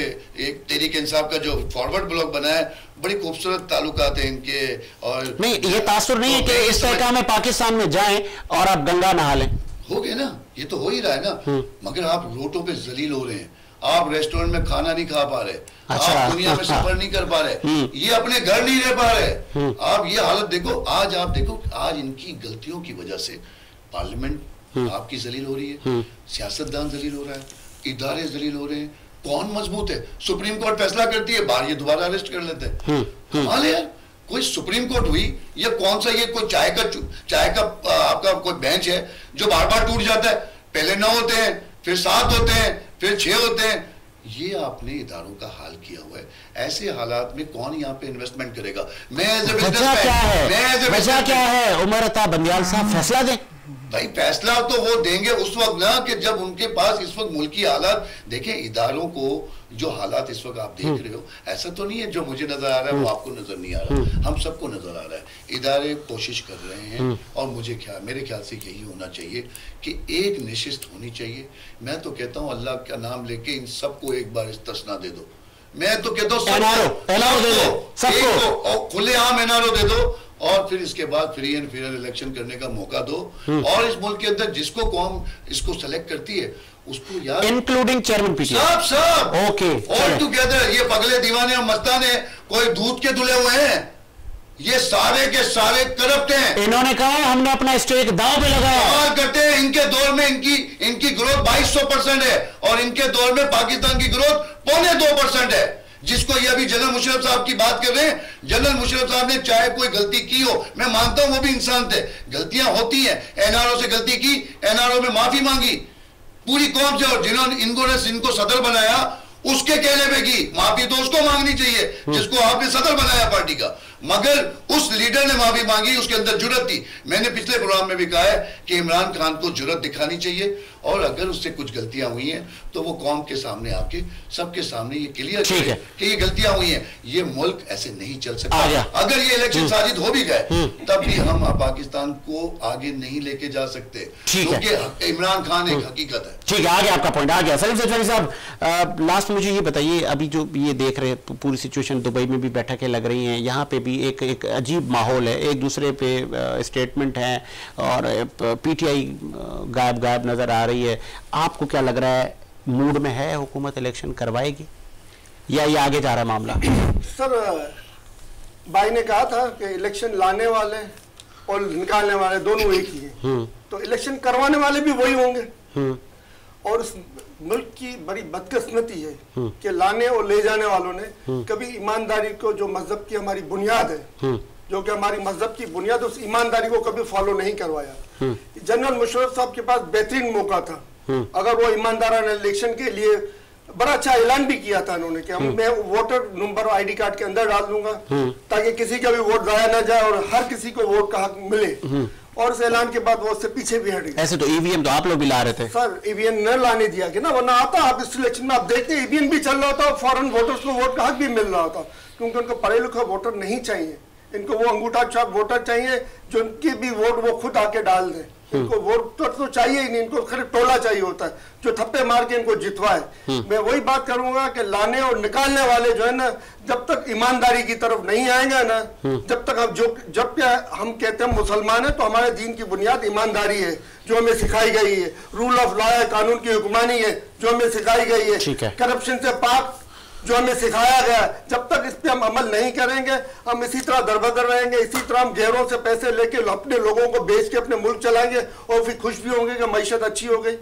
एक तहरीक इंसाफ का जो फॉरवर्ड ब्लॉक बना है, बड़ी खूबसूरत ताल्लुकात हैं इनके। और नहीं, ये तासुर नहीं है कि इस्तेकाम में पाकिस्तान में जाएं और आप गंगा नहा लें। हो गए ना, ये तो हो ही रहा है ना, मगर आप रोटों पे जलील हो रहे हैं, आप रेस्टोरेंट में खाना नहीं खा पा रहे, आप दुनिया में सफर नहीं कर पा रहे, ये अपने घर नहीं रह पा रहे। आप ये हालत देखो, आज आप देखो, आज इनकी गलतियों की वजह से पार्लियामेंट आपकी जलील हो रही है, सियासतदान जलील हो रहा है, इदारे जलील हो रहे हैं। कौन मजबूत है? सुप्रीम कोर्ट फैसला करती है, बाहर ये दोबारा अरेस्ट कर लेते हैं। कमाल है यार, कोई सुप्रीम कोर्ट हुई या कौन सा ये कोई चाय का आपका कोई बेंच है जो बार बार टूट जाता है? पहले 9 होते हैं, फिर 7 होते हैं, फिर 6 होते हैं। ये आपने इदारों का हाल किया हुआ है। ऐसे हालात में कौन यहाँ पे इन्वेस्टमेंट करेगा? मैं एज ए वजह क्या है? उमर अता बंदियाल साहब फैसला दें। भाई फैसला तो वो देंगे उस वक्त ना कि जब उनके पास इस वक्त मुल्की हालात देखें। इदारों को जो हालात इस वक्त आप देख रहे हो, ऐसा तो नहीं है जो मुझे नजर आ रहा है वो आपको नजर नहीं आ रहा, हम सबको नजर आ रहा है। इदारे कोशिश कर रहे हैं, और मेरे ख्याल से यही होना चाहिए कि एक नशिस्त होनी चाहिए। मैं तो कहता हूँ अल्लाह का नाम लेके इन सबको एक बार इस्तिस्ना दे दो। मैं तो कहता हूँ सबको खुलेआम एनआरओ दे दो, और फिर इसके बाद फ्री एंड फेयर इलेक्शन करने का मौका दो। और इस मुल्क के अंदर जिसको कौम इसको सेलेक्ट करती है उसको यार, इंक्लूडिंग चेयरमैन पीटीआई, सब ओके ऑल टुगेदर। ये पगले दीवाने और मस्ताने कोई दूध के धुले हुए हैं, ये सारे के सारे करप्ट हैं। इन्होंने कहा हमने अपना स्टेक दांव पे लगाया करते हैं। इनके दौर में इनकी ग्रोथ 2200% है, और इनके दौर में पाकिस्तान की ग्रोथ 0.25% है। जिसको ये अभी जनरल मुशर्रफ साहब की बात कर रहे हैं, जनरल मुशर्रफ साहब ने चाहे कोई गलती की हो, मैं मानता हूं वो भी इंसान थे, गलतियां होती हैं। एनआरओ से गलती की, एनआरओ में माफी मांगी पूरी कौम से, और जिन्होंने इनको सदर बनाया उसके कहने पे की माफी तो उसको मांगनी चाहिए जिसको आपने सदर बनाया पार्टी का, मगर उस लीडर ने माफी मांगी, उसके अंदर जुर्रत थी। मैंने पिछले प्रोग्राम में भी कहा है कि इमरान खान को जुर्रत दिखानी चाहिए, और अगर उससे कुछ गलतियां हुई हैं तो वो कौम के सामने आके सबके सामने ये क्लियर करे कि ये गलतियां हुई हैं। ये मुल्क ऐसे नहीं चल सकता। अगर ये इलेक्शन साजिद हो भी गए तब भी हम पाकिस्तान को आगे नहीं लेके जा सकते, क्योंकि इमरान खान एक हकीकत है। ठीक है, आगे आपका पॉइंट आ गया। सलीम सेठवानी साहब, लास्ट मुझे ये बताइए, अभी जो ये देख रहे हैं पूरी सिचुएशन, दुबई में भी बैठकें लग रही हैं, यहाँ पे भी एक अजीब माहौल है, एक दूसरे पे स्टेटमेंट है, और पीटीआई गायब नजर आ रही है। आपको क्या लग रहा है, मूड में है हुकूमत इलेक्शन करवाएगी या ये आगे जा रहा है मामला? सर, भाई ने कहा था कि इलेक्शन लाने वाले और निकालने वाले दोनों एक ही हैं, तो इलेक्शन करवाने वाले भी वही होंगे। और इस मुल्क की बड़ी बदकिस्मती है कि लाने और ले जाने वालों ने कभी ईमानदारी को, जो मजहब की हमारी बुनियाद है, जो कि हमारी मजहब की बुनियाद, उस ईमानदारी को कभी फॉलो नहीं करवाया। जनरल मुशर्रफ साहब के पास बेहतरीन मौका था, अगर वो ईमानदाराना इलेक्शन के लिए बड़ा अच्छा ऐलान भी किया था उन्होंने कि मैं वोटर नंबर आईडी कार्ड के अंदर डाल दूंगा ताकि किसी का भी वोट जाया ना जाए और हर किसी को वोट का हक मिले। और उस ऐलान के बाद वो उससे पीछे भी हट गए। ऐसे तो ईवीएम तो आप लोग भी ला रहे थे सर, ईवीएम न लाने दिया गया ना, वरना आता आप इस इलेक्शन में आप देखते ईवीएम भी चल रहा होता और फॉरेन वोटर्स को वोट का हक भी मिल रहा होता, क्योंकि उनको पढ़े लिखे वोटर नहीं चाहिए, इनको वो अंगूठा छाप वोटर चाहिए जो उनकी भी वोट वो खुद आके डाल दे। इनको वोट तो चाहिए ही नहीं, इनको सिर्फ टोला चाहिए होता है जो थप्पे मार के इनको जितवाए। मैं वही बात करूंगा कि लाने और निकालने वाले जो है ना, जब तक ईमानदारी की तरफ नहीं आएंगे ना, जब तक हम कहते हैं मुसलमान है तो हमारे दीन की बुनियाद ईमानदारी है जो हमें सिखाई गई है, रूल ऑफ लॉ है, कानून की हुक्मानी है जो हमें सिखाई गई है, करप्शन से पाक जो हमें सिखाया गया। जब तक इस पे हम अमल नहीं करेंगे हम इसी तरह दरबदर रहेंगे, इसी तरह हम गैरों से पैसे लेके अपने लोगों को बेच के अपने मुल्क चलाएंगे और फिर खुश भी होंगे कि मईशत अच्छी हो गई।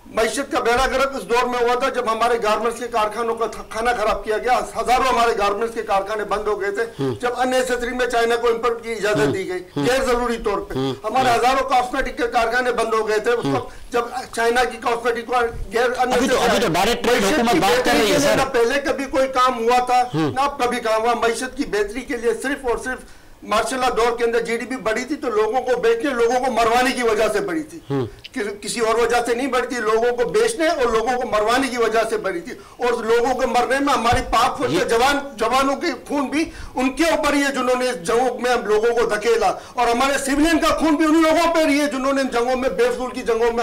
मईशत का बेड़ा गर्क इस दौर में हुआ था जब हमारे गारमेंट्स के कारखानों का खाना खराब किया गया, हजारों हमारे गारमेंट्स के कारखाने बंद हो गए थे, जब अननेसेसरी में चाइना को इंपोर्ट की इजाजत दी गई गैर जरूरी तौर पे। हमारे हजारों कॉस्मेटिक के कारखाने बंद हो गए थे उस वक्त जब चाइना की कॉस्मेटिक को गैर ना पहले कभी कोई काम हुआ था ना अब कभी काम हुआ। मईशत की बेहतरी के लिए सिर्फ और सिर्फ मार्शल लॉ दौर के अंदर जीडीपी बढ़ी थी तो लोगों को बेचने, लोगों को मरवाने की वजह से बढ़ी थी, किसी और वजह से नहीं बढ़ी थी। लोगों को बेचने और लोगों को मरवाने की वजह से बढ़ी थी, और लोगों के मरने में हमारी पाक फौज के जवानों के खून भी उनके ऊपर ही है जिन्होंने इस जंगों में हम लोगों को धकेला, और हमारे सिविलियन का खून भी उन लोगों पर ही है जिन्होंने इन जंगों में बेफजूल की जंगों में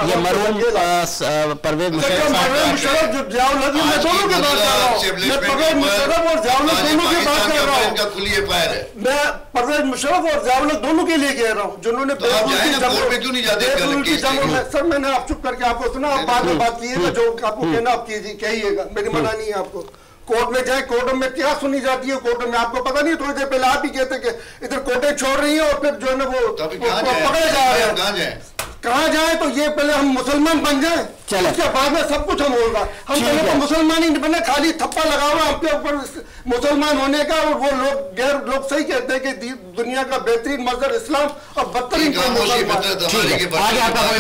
परवेज मुशर्रफ जो जियाउल हक, मैं दोनों के बात कर रहा हूँ, मैं परवेज मुशर्रफ और जियाउल हक दोनों की बात कर रहा हूँ, मैं परवेज मुशर्रफ और जियाउल हक दोनों के लिए कह रहा हूँ जिन्होंने सर मैंने आप चुप करके आपको सुना, आप बाद में बात कीजिएगा, जो आपको कहना आप कीजिए कहिएगा, मेरी मना नहीं है आपको। कोर्ट में जाए, कोर्ट में क्या सुनी जाती है कोर्ट में आपको पता नहीं, थोड़ी देर पहले आप ही कहते कि इधर कोर्टें छोड़ रही है और फिर जो है ना वो पकड़े जा रहे हैं। कहाँ जाए तो ये पहले हम मुसलमान बन जाए, चले उसके बाद में सब कुछ हम होगा। हम पहले तो मुसलमान ही नहीं बने, खाली थप्पा लगा हुआ हम पे ऊपर मुसलमान होने का, और वो लोग गैर लोग सही कहते हैं कि दुनिया का बेहतरीन मजहब इस्लाम और बदतरीन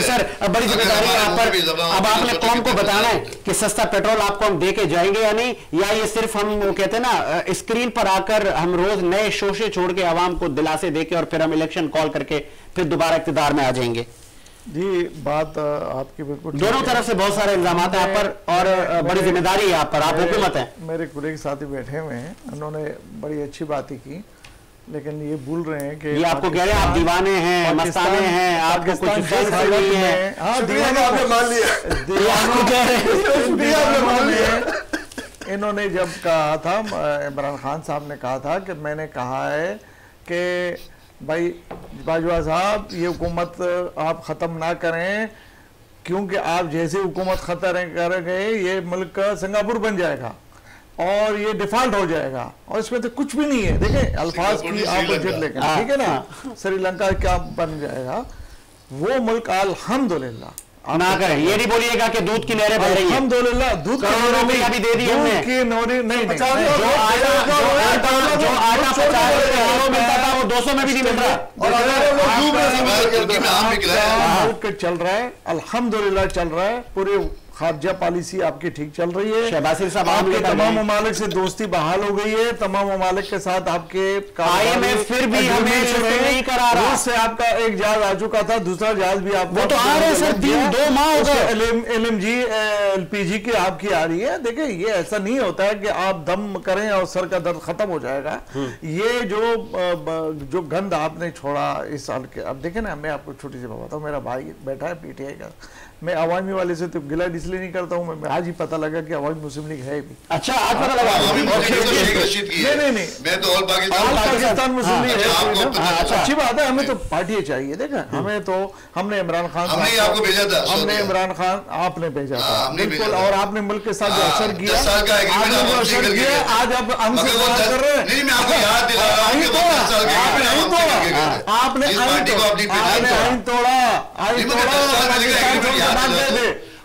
सर बड़ी जिम्मेदारी है आप पर। अब आपने कौम को बताना है कि सस्ता पेट्रोल आपको हम दे के जाएंगे या नहीं, या ये सिर्फ हम वो कहते हैं ना स्क्रीन पर आकर हम रोज नए शोशे छोड़ के आवाम को दिलासे देके और फिर हम इलेक्शन कॉल करके फिर दोबारा इक़्तिदार में आ जाएंगे। जी बात आपकी बिल्कुल दोनों तरफ से बहुत सारे इल्जाम हैं आप पर और बड़ी जिम्मेदारी है आप पर, आप हुकूमत है। मेरे कुलीग साथी बैठे हुए हैं, उन्होंने बड़ी अच्छी बातें की, लेकिन ये भूल रहे हैं कि ये आपको कह रहे हैं आप दीवाने हैं, मस्ताने हैं, आपको कुछ नहीं है। हाँ दीवाने आपने मान लिया। इन्होंने जब कहा था, इमरान खान साहब ने कहा था कि मैंने कहा है कि भाई बाजवा साहब ये हुकूमत आप ख़त्म ना करें, क्योंकि आप जैसे हुकूमत ख़त्म कर गए ये मुल्क सिंगापुर बन जाएगा और ये डिफॉल्ट हो जाएगा, और इसमें तो कुछ भी नहीं है। देखें अल्फाज की आप बजट लेकर, ठीक है ना, श्रीलंका क्या बन जाएगा वो मुल्क अल्हम्दुलिल्लाह ना करें। ये नहीं बोलिएगा कि दूध की नहरें बह रही हैं, अल्हम्दुलिल्लाह दूध की दे दी हमने, नहीं जो आटा 50 मिलता था वो 200 में भी नहीं मिल रहा, और चल रहा है अल्हम्दुलिल्लाह चल रहा है। पूरे खारजा पॉलिसी आपकी ठीक चल रही है, शहबाज साहब आपके तमाम ममालिक से दोस्ती बहाल हो गई है, तमाम ममालिक के साथ आपके IMF फिर भी हमें नहीं करा रहा, रूस से आपका एक जहाज आ चुका था, दूसरा जहाज भी आपको वो तो आ रहे हैं सर, 2 माह हो गए। LMG LPG की आपकी आ रही है। देखिए ये ऐसा नहीं होता है कि आप दम करें और सर का दर्द खत्म हो जाएगा। ये जो गंद आपने छोड़ा इस साल के, अब देखे ना, मैं आपको छोटी सी बात बताऊं, मेरा भाई बैठा है PTI का, मैं अवामी वाले से तो गिला इसलिए नहीं करता हूँ, मैं आज ही पता लगा कि अवामी मुस्लिम लीग है भी। अच्छा आज पता लगा? नहीं, मैं तो ऑल पाकिस्तान मुस्लिम लीग है। अच्छी बात है, हमें तो पार्टी चाहिए। देखा हमें तो, हमने इमरान खान आपको भेजा था, हमने इमरान खान आपने भेजा था बिल्कुल, और आपने मुल्क के साथ जो असर किया, आज आप हमसे बात कर रहे हैं, आपने आइन तोड़ा,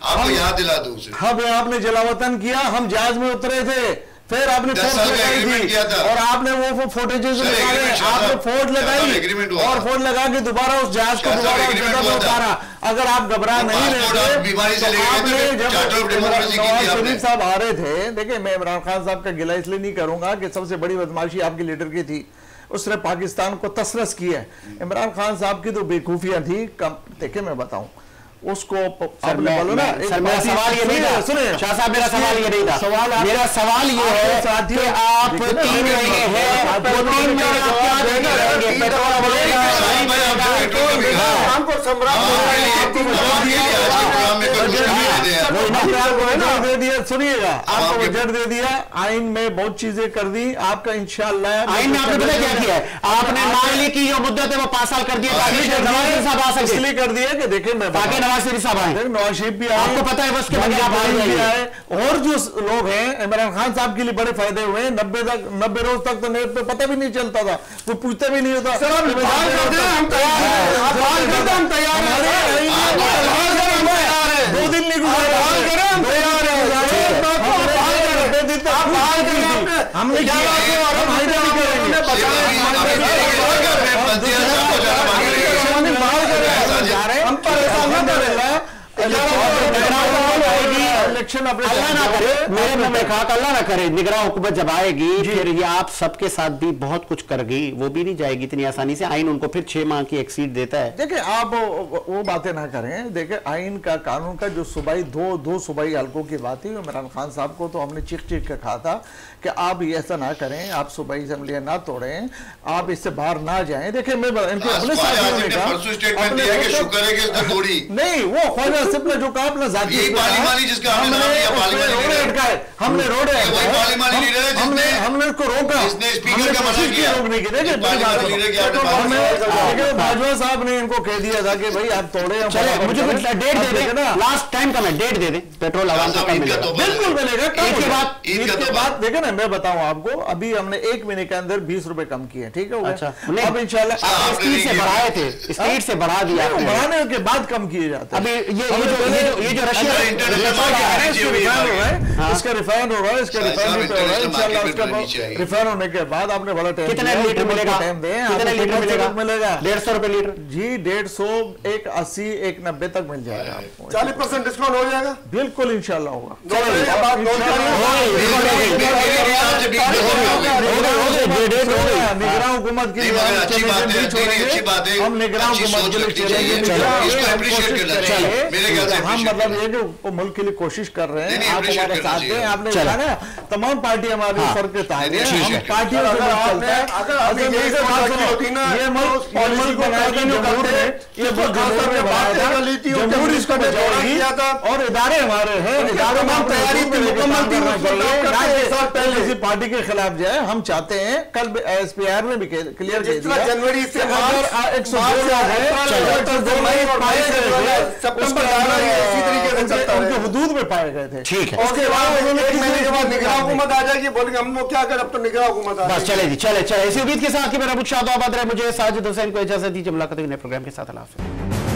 आपको याद दिला दूं उसे। हम आपने जलावतन किया, हम जहाज में उतरे थे, फिर आपने फोर्स लगाई थी और आपने वो फुटेजेस निकाले, आपने फोर्स लगाई और फोर्स लगा के दोबारा उस जहाज को दोबारा जगह पर उतारा। अगर आप घबरा नहीं रहे थे तो आपने, जब नवाज शरीफ साहब आ रहे थे, देखिए मैं इमरान खान साहब का गिला इसलिए नहीं करूंगा कि सबसे बड़ी बदमाशी आपके लीडर की थी, उसने पाकिस्तान को तसरस किया है। इमरान खान साहब की तो बेवकूफियां थी कम। देखिए मैं बताऊं उसको आपने बोलो ना, सर मेरा सवाल ये नहीं था, सुनिए शाह साहब मेरा सवाल ये नहीं था, मेरा सवाल ये है कि आप 3 महीने हैं, वो 3 महीने आप क्या देंगे? सुनिएगा, आपको बजट दे दिया, आइन में बहुत चीजें कर दी आपका, इंशाल्लाह आइन में आपने पता क्या किया है? आपने माली की जो मुद्दत है वो 5 साल कर दिया, इसलिए कर दिया कि देखिए मैं नवाज शरीफ साहब आए, नवाज शरीफ भी आपको पता है उसके बाद आए, और जो लोग हैं इमरान खान साहब के लिए बड़े फायदे हुए हैं। 90 रोज तक तो नेट पे पता भी नहीं चलता था, वो पूछते भी नहीं होता। हम तैयार हैं, 2 दिन नहीं गुजारे, हमने इलेक्शन अल्लाह ना करे, मेरे मुंह में कहा अल्लाह ना करे, निगरान हुकूमत जब आएगी फिर ये आप सबके साथ भी बहुत कुछ करेगी, वो भी नहीं जाएगी इतनी आसानी से। आइन उनको फिर 6 माह की एक सीट देता है। देखिए आप वो बातें ना करें, देखिए आइन का कानून का जो सूबाई दो सूबाई हल्कों की बात थी, इमरान खान साहब को तो हमने चीख के कहा था कि आप ये ऐसा ना करें, आप सूबाई असेंबलियां ना तोड़ें, आप इससे बाहर ना जाएं। देखिए मैं इनके अपने साथियों ने कहा नहीं, वो ख्वाजा आसिफ ने जो कहा अपना जाती हमने रोड हमने उसको रोका, रोकने की। देखिए भाजपा साहब ने इनको कह दिया था कि भाई आप तोड़े, मुझे कुछ डेट दे देना, लास्ट टाइम का मैं डेट दे दे, पेट्रोल आवाम को बिल्कुल मिलेगा। ईद के बाद देखिए ना, मैं बताऊं आपको, अभी हमने 1 महीने के अंदर 20 रुपए कम किए, ठीक है? अच्छा, अब इंशाल्लाह स्पीड से बढ़ाए थे, स्पीड से बढ़ा दिया, बढ़ाने के बाद कम किए जाते हैं। अभी ये जो रशिया इसका रिफाइन होगा, इसका रिफाइन इंशाल्लाह, उसका रिफाइन होने के बाद आपने बड़ा टाइम, कितने लीटर मिलेगा? टाइम दें, कितने लीटर मिलेगा? 150 रुपए लीटर जी, 150, 180, 190 तक मिल जाएगा आपको। 40% डिस्काउंट हो जाएगा, बिल्कुल इंशाल्लाह होगा। निगरान हुकूमत की हम निगरान हुकूमत के लिए चलेंगे। हम मतलब ये जो मुल्क के लिए कोशिश कर रहे हैं, आप हमारे साथ हैं। आपने देखा ना तमाम पार्टी हमारे सर के ताज हैं, हम पार्टियों से चलता है। ये मुल्क बनाया था जमहूर ने, ये जमहूर इसको बचाएगी और इदारे हमारे हैं, इदारों में तैयारी मुकम्मल करना चाहिए। पहले इसी पार्टी के खिलाफ जाए, हम चाहते हैं। कल SPR में भी क्लियर कर दिया जनवरी से अगर 102 लोग हैं उनके हुदूद में पाए गए थे, ठीक है। उसके बाद 1 महीने के बाद निगरान हुकूमत आ जाएगी, बोलेंगे हम लोग क्या करें, अब तो निगरान हुकूमत आ बस। चले जी, चले इसी उम्मीद के साथ कि मेरा मुझे साजिद हुसैन को इजाजत दीजिए। मुलाकात नए प्रोग्राम के साथ। अल्लाह हाफ़िज़।